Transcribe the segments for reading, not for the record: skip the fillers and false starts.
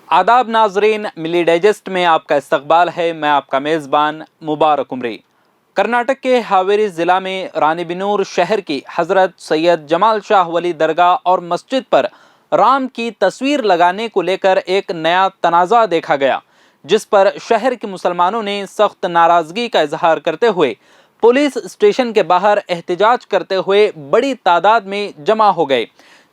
आदाब नाजरीन, मिली डाइजेस्ट में आपका इस्तकबाल है। मैं आपका मेज़बान मुबारक उमरी। कर्नाटक के हावेरी ज़िला में रानी बिनूर शहर की हज़रत सैयद जमाल शाह वली दरगाह और मस्जिद पर राम की तस्वीर लगाने को लेकर एक नया तनाज़ा देखा गया, जिस पर शहर के मुसलमानों ने सख्त नाराज़गी का इजहार करते हुए पुलिस स्टेशन के बाहर एहतजाज करते हुए बड़ी तादाद में जमा हो गए।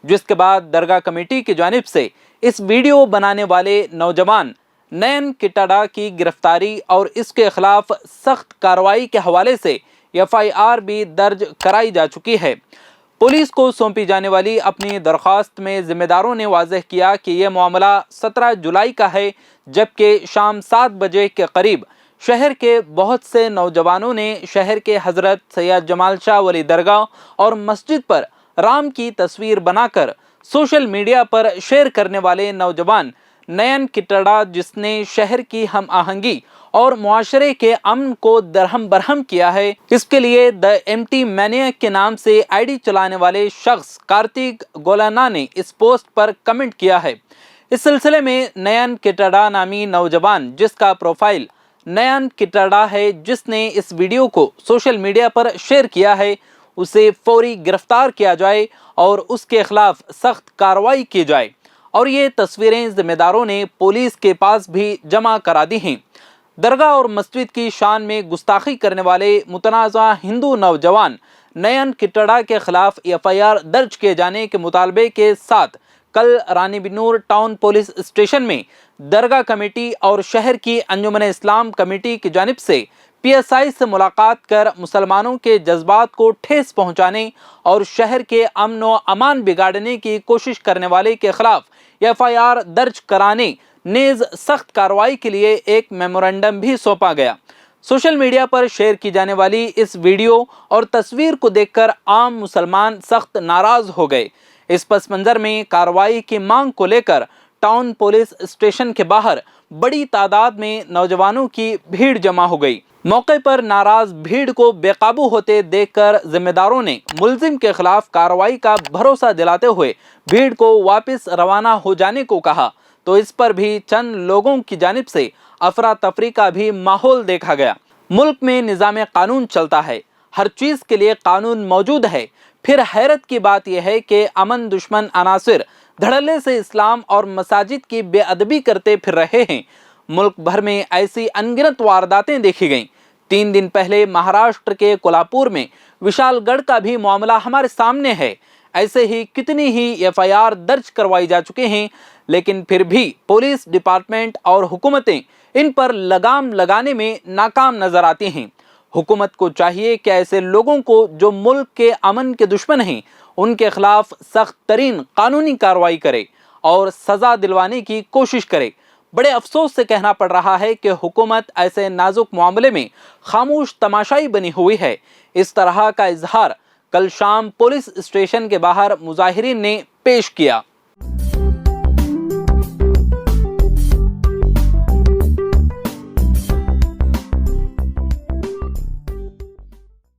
जिसके बाद दरगाह कमेटी की जानिब से इस वीडियो बनाने वाले नौजवान नयन किटाडा की गिरफ्तारी और इसके खिलाफ सख्त कार्रवाई के हवाले से FIR भी दर्ज कराई जा चुकी है। पुलिस को सौंपी जाने वाली अपनी दरख्वास्त में जिम्मेदारों ने वाज़ेह किया कि यह मामला 17 जुलाई का है, जबकि शाम 7 बजे के करीब शहर के बहुत से नौजवानों ने शहर के हज़रत सैयद जमाल शाह वली दरगाह और मस्जिद पर राम की तस्वीर बनाकर सोशल मीडिया पर शेयर करने वाले नौजवान नयन किटाडा, जिसने शहर की हम आहंगी और मुआशरे के अमन को दरहम बरहम किया है, इसके लिए द एम्प्टी मैनियक के नाम से ID चलाने वाले शख्स कार्तिक गोलाना ने इस पोस्ट पर कमेंट किया है। इस सिलसिले में नयन किटाडा नामी नौजवान, जिसका प्रोफाइल नयन किटाडा है, जिसने इस वीडियो को सोशल मीडिया पर शेयर किया है, उसे फौरी गिरफ्तार किया जाए और उसके खिलाफ सख्त कार्रवाई की जाए। और ये तस्वीरें जिम्मेदारों ने पुलिस के पास भी जमा करा दी हैं। दरगाह और मस्जिद की शान में गुस्ताखी करने वाले मुतनाज़ा हिंदू नौजवान नयन किटाडा के खिलाफ FIR दर्ज किए जाने के मुतालबे के साथ कल रानी बिनूर टाउन पुलिस स्टेशन में दरगाह कमेटी और शहर की अंजुमन इस्लाम कमेटी की जानिब से PSI से मुलाकात कर मुसलमानों के जज्बात को ठेस पहुंचाने और शहर के अमन व अमान बिगाड़ने की कोशिश करने वाले के खिलाफ FIR दर्ज कराने नेज़ सख्त कार्रवाई के लिए एक मेमोरेंडम भी सौंपा गया। सोशल मीडिया पर शेयर की जाने वाली इस वीडियो और तस्वीर को देखकर आम मुसलमान सख्त नाराज हो गए। इस पस मंज़र में कार्रवाई की मांग को लेकर टाउन पुलिस स्टेशन के बाहर बड़ी तादाद में नौजवानों की भीड़ जमा हो गई। मौके पर नाराज भीड़ को बेकाबू होते देखकर जिम्मेदारों ने मुलजिम के खिलाफ कार्रवाई का भरोसा दिलाते हुए भीड़ को वापस रवाना हो जाने को कहा, तो इस पर भी चंद लोगों की जानिब से अफरा तफरी का भी माहौल देखा गया। मुल्क में निज़ाम कानून चलता है, हर चीज़ के लिए कानून मौजूद है। फिर हैरत की बात यह है कि अमन दुश्मन अनासिर धड़ल्ले से इस्लाम और मसाजिद की बेअदबी करते फिर रहे हैं। मुल्क भर में ऐसी अनगिनत वारदातें देखी गईं। 3 दिन पहले महाराष्ट्र के कोल्हापुर में विशालगढ़ का भी मामला हमारे सामने है। ऐसे ही कितनी ही FIR दर्ज करवाई जा चुके हैं, लेकिन फिर भी पुलिस डिपार्टमेंट और हुकूमतें इन पर लगाम लगाने में नाकाम नजर आती हैं। हुकूमत को चाहिए कि ऐसे लोगों को जो मुल्क के अमन के दुश्मन हैं, उनके खिलाफ सख्त तरीन कानूनी कार्रवाई करे और सज़ा दिलवाने की कोशिश करे। बड़े अफसोस से कहना पड़ रहा है कि हुकूमत ऐसे नाजुक मामले में खामोश तमाशाई बनी हुई है। इस तरह का इजहार कल शाम पुलिस स्टेशन के बाहर मुजाहिरीन ने पेश किया।